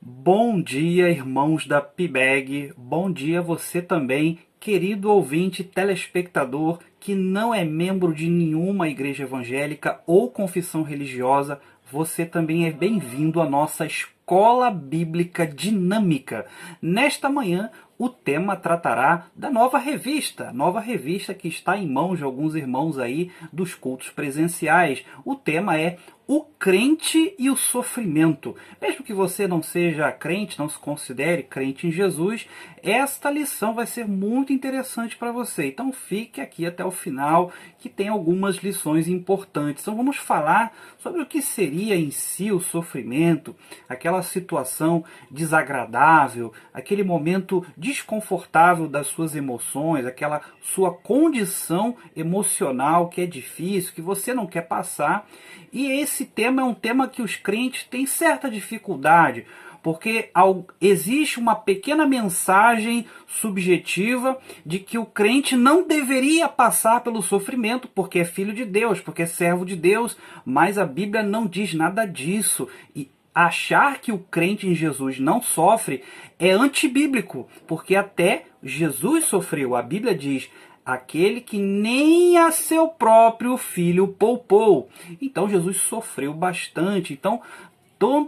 Bom dia, irmãos da PIBEG. Bom dia você também, querido ouvinte telespectador que não é membro de nenhuma igreja evangélica ou confissão religiosa. Você também é bem-vindo à nossa Escola Bíblica Dinâmica. Nesta manhã, o tema tratará da nova revista que está em mãos de alguns irmãos aí dos cultos presenciais. O tema é o crente e o sofrimento. Mesmo que você não seja crente, não se considere crente em Jesus, esta lição vai ser muito interessante para você. Então fique aqui até o final, que tem algumas lições importantes. Então vamos falar sobre o que seria em si o sofrimento, aquela situação desagradável, aquele momento desconfortável das suas emoções, aquela sua condição emocional que é difícil, que você não quer passar. E esse tema é um tema que os crentes têm certa dificuldade, porque existe uma pequena mensagem subjetiva de que o crente não deveria passar pelo sofrimento, porque é filho de Deus, porque é servo de Deus, mas a Bíblia não diz nada disso. E achar que o crente em Jesus não sofre é antibíblico, porque até Jesus sofreu. A Bíblia diz: aquele que nem a seu próprio filho poupou. Então Jesus sofreu bastante. Então,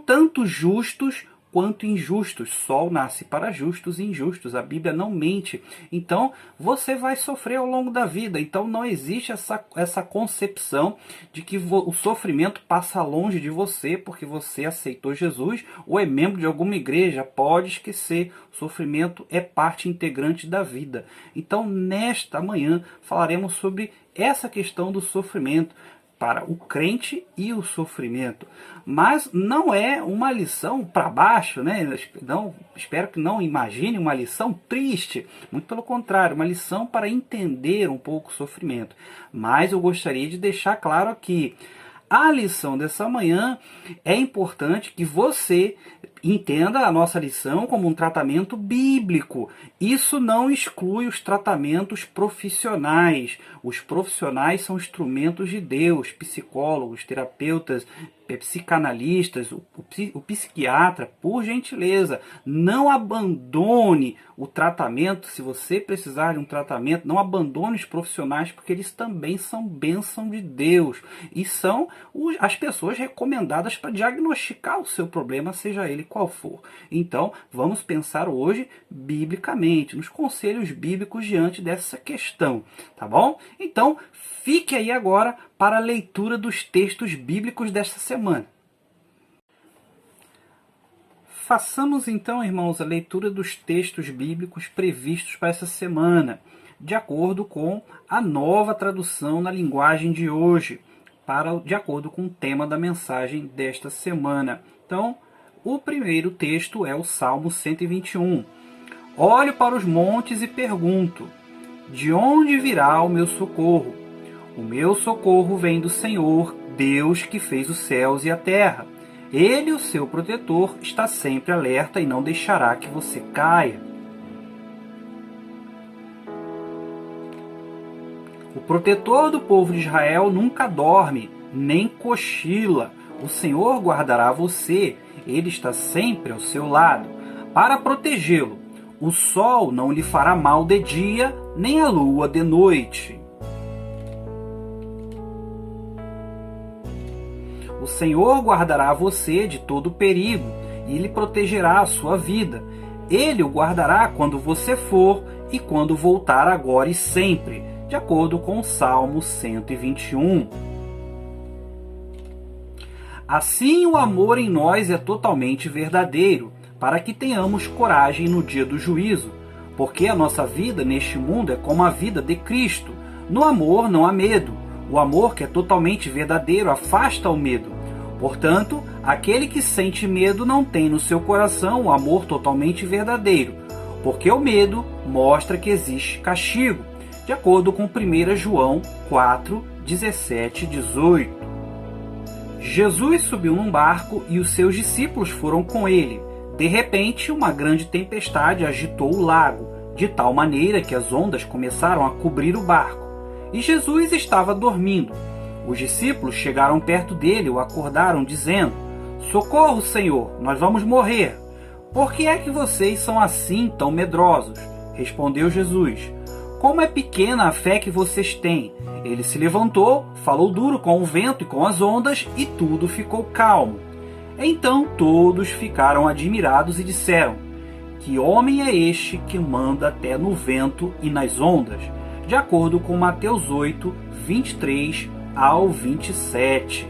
tanto justos quanto injustos. Sol nasce para justos e injustos. A Bíblia não mente. Então, você vai sofrer ao longo da vida. Então, não existe essa concepção de que o sofrimento passa longe de você porque você aceitou Jesus ou é membro de alguma igreja. Pode esquecer. O sofrimento é parte integrante da vida. Então, nesta manhã, falaremos sobre essa questão do sofrimento para o crente e o sofrimento. Mas não é uma lição para baixo, né? Não, espero que não imagine uma lição triste. Muito pelo contrário, uma lição para entender um pouco o sofrimento. Mas eu gostaria de deixar claro aqui: a lição dessa manhã é importante que você entenda a nossa lição como um tratamento bíblico. Isso não exclui os tratamentos profissionais. Os profissionais são instrumentos de Deus, psicólogos, terapeutas, psicanalistas, o psiquiatra. Por gentileza, não abandone o tratamento. Se você precisar de um tratamento, não abandone os profissionais, porque eles também são bênção de Deus e são as pessoas recomendadas para diagnosticar o seu problema, seja ele qual for. Então, vamos pensar hoje biblicamente, nos conselhos bíblicos diante dessa questão, tá bom? Então, fique aí agora para a leitura dos textos bíblicos desta semana. Façamos então, irmãos, a leitura dos textos bíblicos previstos para essa semana, de acordo com a nova tradução na linguagem de hoje, de acordo com o tema da mensagem desta semana. Então, o primeiro texto é o Salmo 121. Olho para os montes e pergunto: de onde virá o meu socorro? O meu socorro vem do Senhor, Deus que fez os céus e a terra. Ele, o seu protetor, está sempre alerta e não deixará que você caia. O protetor do povo de Israel nunca dorme, nem cochila. O Senhor guardará você, ele está sempre ao seu lado, para protegê-lo. O sol não lhe fará mal de dia, nem a lua de noite. O Senhor guardará você de todo perigo, e lhe protegerá a sua vida. Ele o guardará quando você for e quando voltar agora e sempre, de acordo com o Salmo 121. Assim, o amor em nós é totalmente verdadeiro, para que tenhamos coragem no dia do juízo, porque a nossa vida neste mundo é como a vida de Cristo. No amor não há medo. O amor, que é totalmente verdadeiro, afasta o medo. Portanto, aquele que sente medo não tem no seu coração o amor totalmente verdadeiro, porque o medo mostra que existe castigo, de acordo com 1 João 4, 17 e 18. Jesus subiu num barco e os seus discípulos foram com ele. De repente, uma grande tempestade agitou o lago, de tal maneira que as ondas começaram a cobrir o barco. E Jesus estava dormindo. Os discípulos chegaram perto dele e o acordaram, dizendo: Socorro, Senhor, nós vamos morrer. Por que é que vocês são assim tão medrosos? Respondeu Jesus. Como é pequena a fé que vocês têm. Ele se levantou, falou duro com o vento e com as ondas, e tudo ficou calmo. Então todos ficaram admirados e disseram: que homem é este que manda até no vento e nas ondas? De acordo com Mateus 8, 23 ao 27.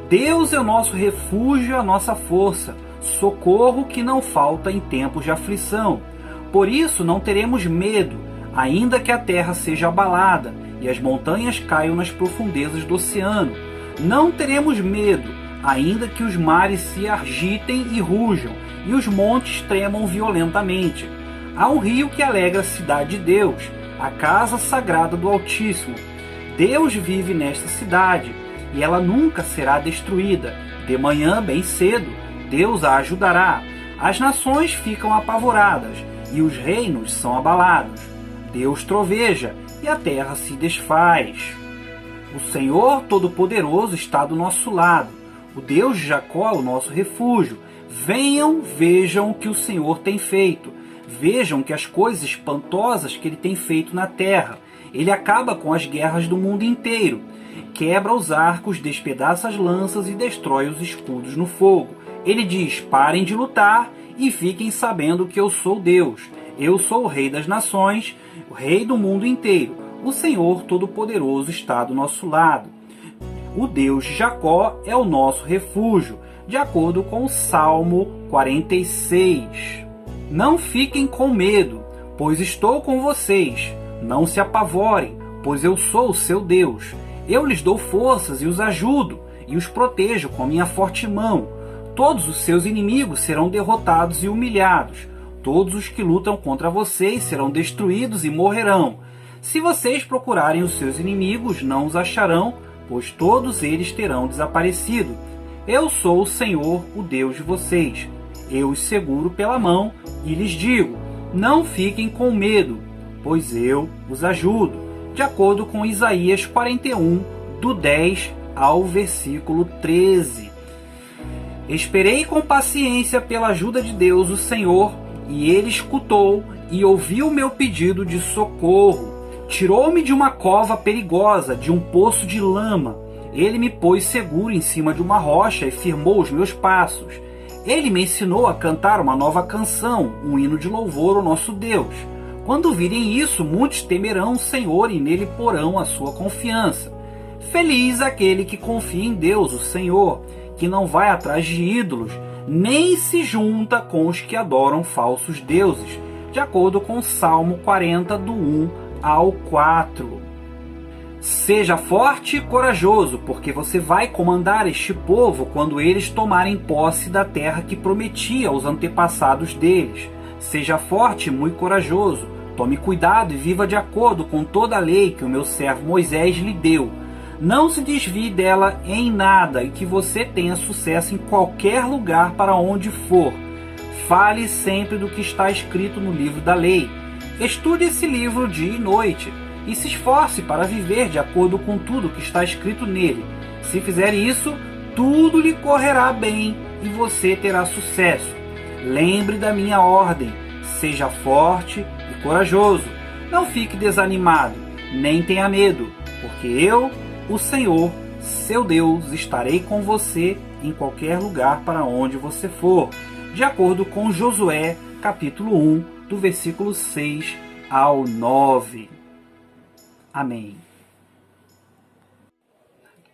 Deus é o nosso refúgio e a nossa força, socorro que não falta em tempos de aflição. Por isso não teremos medo, ainda que a terra seja abalada e as montanhas caiam nas profundezas do oceano. Não teremos medo, ainda que os mares se agitem e rujam e os montes tremam violentamente. Há um rio que alegra a cidade de Deus, a casa sagrada do Altíssimo. Deus vive nesta cidade e ela nunca será destruída. De manhã, bem cedo, Deus a ajudará. As nações ficam apavoradas e os reinos são abalados. Deus troveja e a terra se desfaz. O Senhor Todo-Poderoso está do nosso lado. O Deus de Jacó é o nosso refúgio. Venham, vejam o que o Senhor tem feito. Vejam que as coisas espantosas que Ele tem feito na terra. Ele acaba com as guerras do mundo inteiro. Quebra os arcos, despedaça as lanças e destrói os escudos no fogo. Ele diz: parem de lutar e fiquem sabendo que eu sou Deus. Eu sou o Rei das nações, o Rei do mundo inteiro. O Senhor Todo-Poderoso está do nosso lado. O Deus de Jacó é o nosso refúgio, de acordo com o Salmo 46. Não fiquem com medo, pois estou com vocês. Não se apavorem, pois eu sou o seu Deus. Eu lhes dou forças e os ajudo, e os protejo com a minha forte mão. Todos os seus inimigos serão derrotados e humilhados. Todos os que lutam contra vocês serão destruídos e morrerão. Se vocês procurarem os seus inimigos, não os acharão, pois todos eles terão desaparecido. Eu sou o Senhor, o Deus de vocês. Eu os seguro pela mão e lhes digo: não fiquem com medo, pois eu os ajudo. De acordo com Isaías 41, do 10 ao versículo 13. Esperei com paciência pela ajuda de Deus, o Senhor, e Ele escutou e ouviu o meu pedido de socorro. Tirou-me de uma cova perigosa, de um poço de lama. Ele me pôs seguro em cima de uma rocha e firmou os meus passos. Ele me ensinou a cantar uma nova canção, um hino de louvor ao nosso Deus. Quando virem isso, muitos temerão o Senhor e nele porão a sua confiança. Feliz aquele que confia em Deus, o Senhor, que não vai atrás de ídolos, nem se junta com os que adoram falsos deuses, de acordo com o Salmo 40, do 1 ao 4. Seja forte e corajoso, porque você vai comandar este povo quando eles tomarem posse da terra que prometi aos antepassados deles. Seja forte e muito corajoso, tome cuidado e viva de acordo com toda a lei que o meu servo Moisés lhe deu. Não se desvie dela em nada e que você tenha sucesso em qualquer lugar para onde for. Fale sempre do que está escrito no livro da lei. Estude esse livro dia e noite e se esforce para viver de acordo com tudo que está escrito nele. Se fizer isso, tudo lhe correrá bem e você terá sucesso. Lembre da minha ordem, seja forte e corajoso. Não fique desanimado, nem tenha medo, porque eu, o Senhor, seu Deus, estarei com você em qualquer lugar para onde você for, de acordo com Josué, capítulo 1, do versículo 6 ao 9. Amém.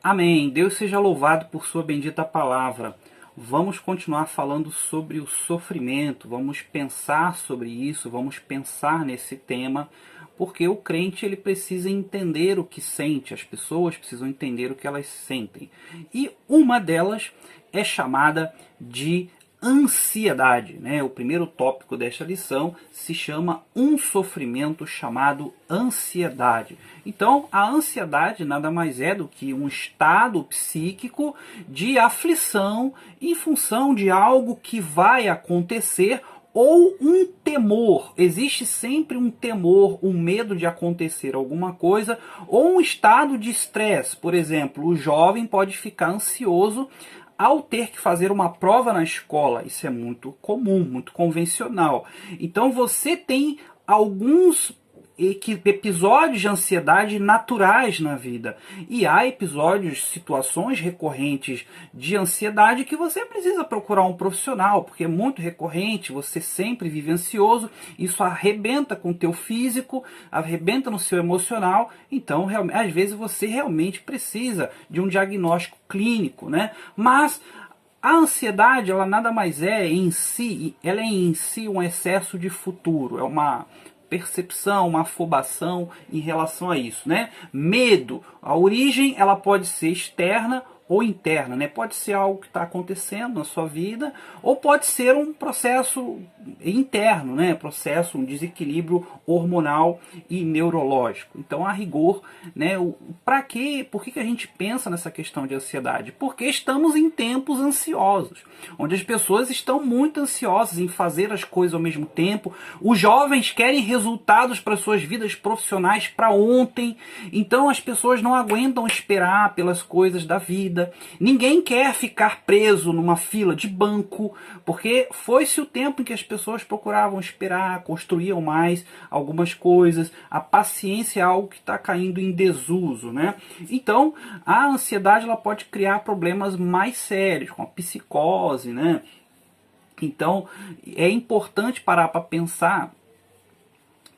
Amém. Deus seja louvado por sua bendita palavra. Vamos continuar falando sobre o sofrimento, vamos pensar sobre isso, vamos pensar nesse tema, porque o crente ele precisa entender o que sente, as pessoas precisam entender o que elas sentem. E uma delas é chamada de ansiedade, né? O primeiro tópico desta lição se chama um sofrimento chamado ansiedade. Então, a ansiedade nada mais é do que um estado psíquico de aflição em função de algo que vai acontecer ou um temor. Existe sempre um temor, um medo de acontecer alguma coisa, ou um estado de estresse. Por exemplo, o jovem pode ficar ansioso ao ter que fazer uma prova na escola. Isso é muito comum, muito convencional. Então você tem alguns episódios de ansiedade naturais na vida. E há episódios, situações recorrentes de ansiedade que você precisa procurar um profissional, porque é muito recorrente, você sempre vive ansioso, isso arrebenta com o teu físico, arrebenta no seu emocional, então às vezes você realmente precisa de um diagnóstico clínico, né? Mas a ansiedade, ela nada mais é em si, ela é em si um excesso de futuro, é uma percepção, uma afobação em relação a isso, né? Medo, a origem, ela pode ser externa ou interna, né? Pode ser algo que está acontecendo na sua vida, ou pode ser um processo interno, né? Processo, um desequilíbrio hormonal e neurológico. Então, a rigor, né? Para quê? Por que a gente pensa nessa questão de ansiedade? Porque estamos em tempos ansiosos, onde as pessoas estão muito ansiosas em fazer as coisas ao mesmo tempo. Os jovens querem resultados para suas vidas profissionais para ontem, então as pessoas não aguentam esperar pelas coisas da vida. Ninguém quer ficar preso numa fila de banco, porque foi-se o tempo em que as pessoas procuravam esperar, construíam mais algumas coisas. A paciência é algo que está caindo em desuso, né? Então, a ansiedade ela pode criar problemas mais sérios, como a psicose, né? Então, é importante parar para pensar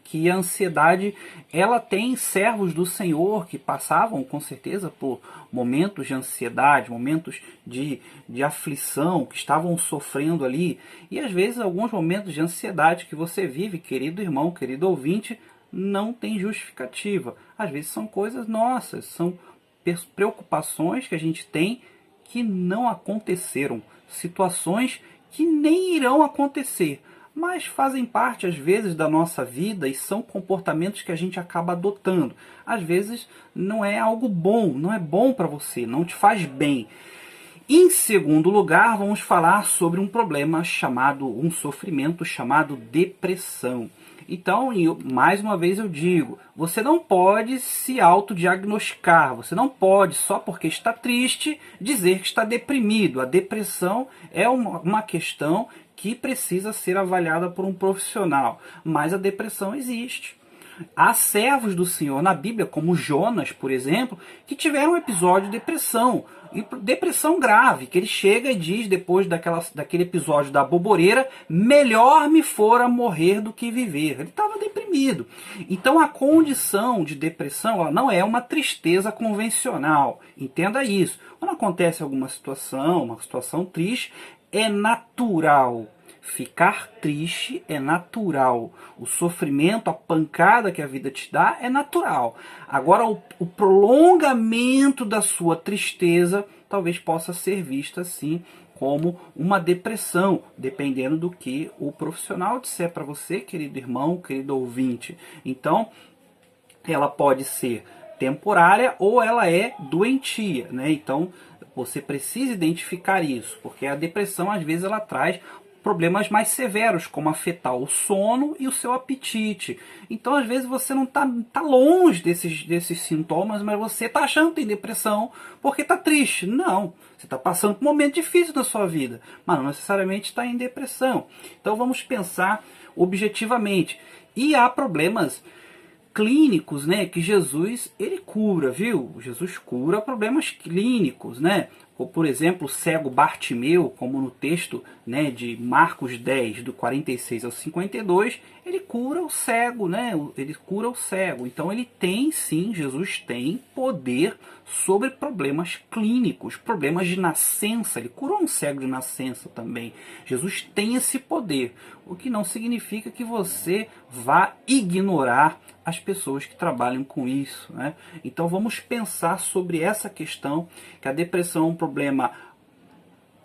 que a ansiedade, ela tem servos do Senhor que passavam com certeza por momentos de ansiedade, momentos de aflição, que estavam sofrendo ali, e às vezes alguns momentos de ansiedade que você vive, querido irmão, querido ouvinte, não tem justificativa. Às vezes são coisas nossas, são preocupações que a gente tem que não aconteceram, situações que nem irão acontecer, mas fazem parte às vezes da nossa vida e são comportamentos que a gente acaba adotando. Às vezes não é algo bom, não é bom para você, não te faz bem. Em segundo lugar, vamos falar sobre um problema chamado, um sofrimento chamado depressão. Então, mais uma vez eu digo, você não pode se autodiagnosticar, você não pode, só porque está triste, dizer que está deprimido. A depressão é uma questão que precisa ser avaliada por um profissional, mas a depressão existe. Há servos do Senhor na Bíblia, como Jonas, por exemplo, que tiveram um episódio de depressão, e depressão grave, que ele chega e diz, depois daquele episódio da boboreira, melhor me fora morrer do que viver. Ele estava deprimido. Então a condição de depressão ela não é uma tristeza convencional, entenda isso. Quando acontece alguma situação, uma situação triste, é natural. Ficar triste é natural. O sofrimento, a pancada que a vida te dá é natural. Agora, o prolongamento da sua tristeza talvez possa ser visto assim como uma depressão, dependendo do que o profissional disser para você, querido irmão, querido ouvinte. Então, ela pode ser temporária ou ela é doentia, né? Então, você precisa identificar isso, porque a depressão às vezes ela traz problemas mais severos, como afetar o sono e o seu apetite. Então, às vezes, você não tá longe desses sintomas, mas você está achando que tem depressão porque está triste. Não, você está passando por um momento difícil na sua vida, mas não necessariamente está em depressão. Então, vamos pensar objetivamente. E há problemas clínicos, né, que Jesus ele cura, viu? Jesus cura problemas clínicos, né? Ou, por exemplo, o cego Bartimeu, como no texto, né, de Marcos 10, do 46 ao 52, ele cura o cego, né? Ele cura o cego. Então ele tem, sim, Jesus tem poder sobre problemas clínicos, problemas de nascença. Ele curou um cego de nascença também. Jesus tem esse poder, o que não significa que você vá ignorar as pessoas que trabalham com isso, né? Então vamos pensar sobre essa questão, que a depressão é um problema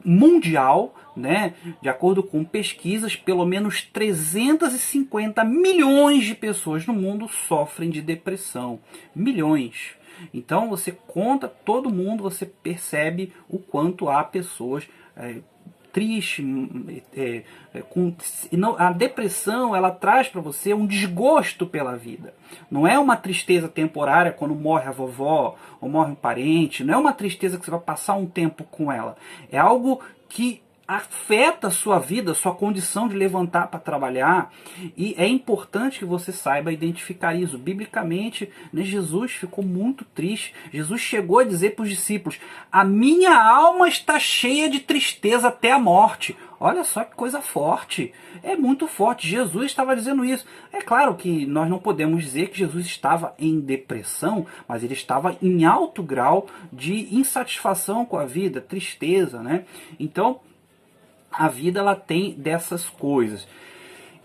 mundial, né? De acordo com pesquisas, pelo menos 350 milhões de pessoas no mundo sofrem de depressão. Milhões. Então você conta todo mundo, você percebe o quanto há pessoas triste, a depressão ela traz para você um desgosto pela vida. Não é uma tristeza temporária quando morre a vovó ou morre um parente, não é uma tristeza que você vai passar um tempo com ela. É algo que afeta a sua vida, a sua condição de levantar para trabalhar, e é importante que você saiba identificar isso. Biblicamente, né, Jesus ficou muito triste. Jesus chegou a dizer para os discípulos: a minha alma está cheia de tristeza até a morte. Olha só que coisa forte, é muito forte. Jesus estava dizendo isso. É claro que nós não podemos dizer que Jesus estava em depressão, mas ele estava em alto grau de insatisfação com a vida, tristeza, né? Então, a vida ela tem dessas coisas.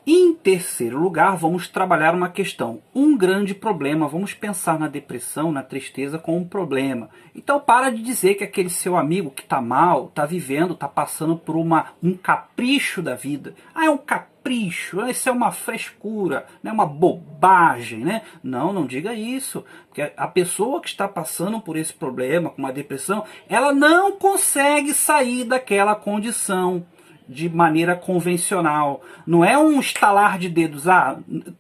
Em terceiro lugar, vamos trabalhar uma questão, um grande problema. Vamos pensar na depressão, na tristeza como um problema. Então para de dizer que aquele seu amigo que está mal, está vivendo, está passando por um capricho da vida. Ah, é um capricho, isso é uma frescura, é uma bobagem, né? Não, não diga isso. Porque a pessoa que está passando por esse problema, com uma depressão, ela não consegue sair daquela condição de maneira convencional. Não é um estalar de dedos,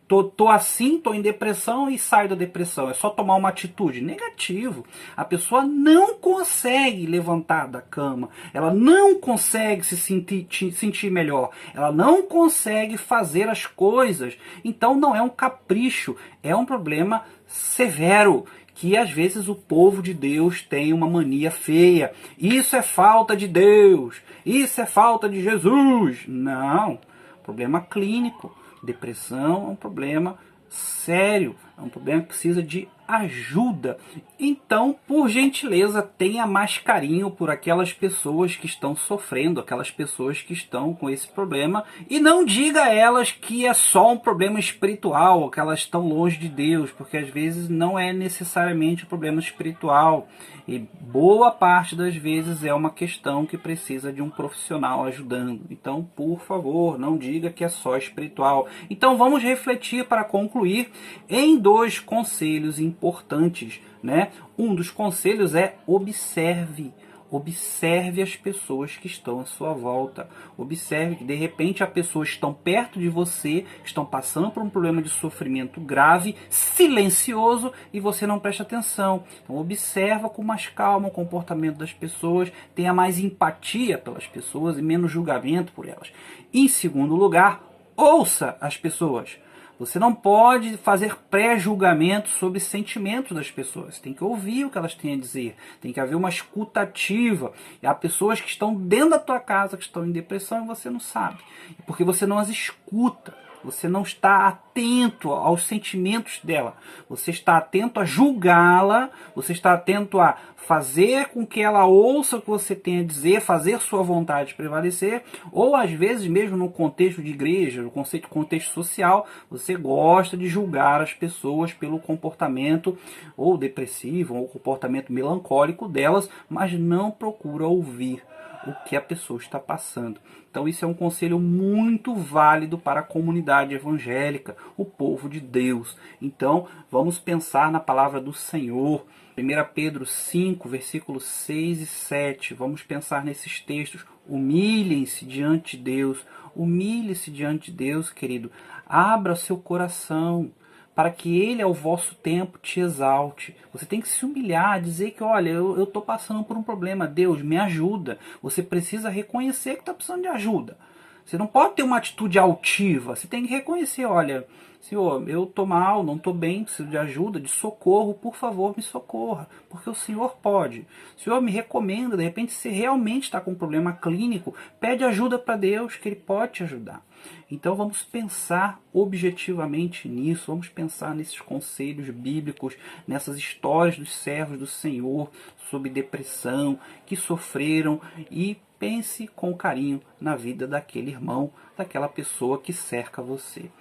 tô assim, tô em depressão e saio da depressão. É só tomar uma atitude. Negativo. A pessoa não consegue levantar da cama, ela não consegue se sentir melhor, ela não consegue fazer as coisas. Então não é um capricho, é um problema severo, que às vezes o povo de Deus tem uma mania feia. Isso é falta de Deus, isso é falta de Jesus. Não, problema clínico. Depressão é um problema sério, é um problema que precisa de ajuda. Então, por gentileza, tenha mais carinho por aquelas pessoas que estão sofrendo, aquelas pessoas que estão com esse problema, e não diga a elas que é só um problema espiritual, que elas estão longe de Deus, porque às vezes não é necessariamente um problema espiritual, e boa parte das vezes é uma questão que precisa de um profissional ajudando. Então, por favor, não diga que é só espiritual. Então, vamos refletir para concluir em dois conselhos importantes, né? Um dos conselhos é observe. Observe as pessoas que estão à sua volta. Observe que de repente as pessoas estão perto de você, estão passando por um problema de sofrimento grave, silencioso, e você não presta atenção. Então observa com mais calma o comportamento das pessoas, tenha mais empatia pelas pessoas e menos julgamento por elas. Em segundo lugar, ouça as pessoas. Você não pode fazer pré-julgamento sobre sentimentos das pessoas. Você tem que ouvir o que elas têm a dizer. Tem que haver uma escuta ativa. E há pessoas que estão dentro da tua casa, que estão em depressão, e você não sabe. Porque você não as escuta. Você não está atento aos sentimentos dela. Você está atento a julgá-la. Você está atento a fazer com que ela ouça o que você tem a dizer, fazer sua vontade prevalecer. Ou às vezes, mesmo no contexto de igreja, no contexto social, você gosta de julgar as pessoas pelo comportamento ou depressivo, ou comportamento melancólico delas, mas não procura ouvir o que a pessoa está passando. Então isso é um conselho muito válido para a comunidade evangélica, o povo de Deus. Então vamos pensar na palavra do Senhor. 1 Pedro 5, versículos 6 e 7. Vamos pensar nesses textos. Humilhem-se diante de Deus. Humilhe-se diante de Deus, querido. Abra seu coração, para que Ele, ao vosso tempo, te exalte. Você tem que se humilhar, dizer que, olha, eu estou passando por um problema, Deus, me ajuda. Você precisa reconhecer que está precisando de ajuda. Você não pode ter uma atitude altiva, você tem que reconhecer, olha, Senhor, eu estou mal, não estou bem, preciso de ajuda, de socorro, por favor, me socorra, porque o Senhor pode. O Senhor me recomenda, de repente, se realmente está com um problema clínico, pede ajuda para Deus, que Ele pode te ajudar. Então vamos pensar objetivamente nisso, vamos pensar nesses conselhos bíblicos, nessas histórias dos servos do Senhor sobre depressão, que sofreram, e pense com carinho na vida daquele irmão, daquela pessoa que cerca você.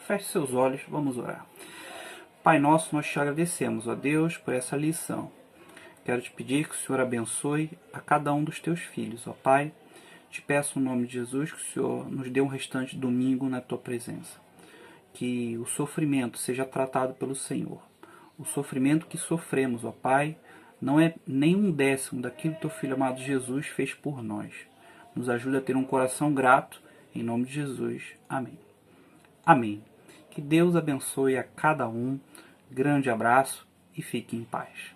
Feche seus olhos, vamos orar. Pai nosso, nós te agradecemos, ó Deus, por essa lição. Quero te pedir que o Senhor abençoe a cada um dos teus filhos, ó Pai. Te peço no nome de Jesus que o Senhor nos dê um restante domingo na tua presença. Que o sofrimento seja tratado pelo Senhor. O sofrimento que sofremos, ó Pai, não é nem um décimo daquilo que teu Filho amado Jesus fez por nós. Nos ajude a ter um coração grato. Em nome de Jesus. Amém. Amém. Que Deus abençoe a cada um. Grande abraço e fique em paz.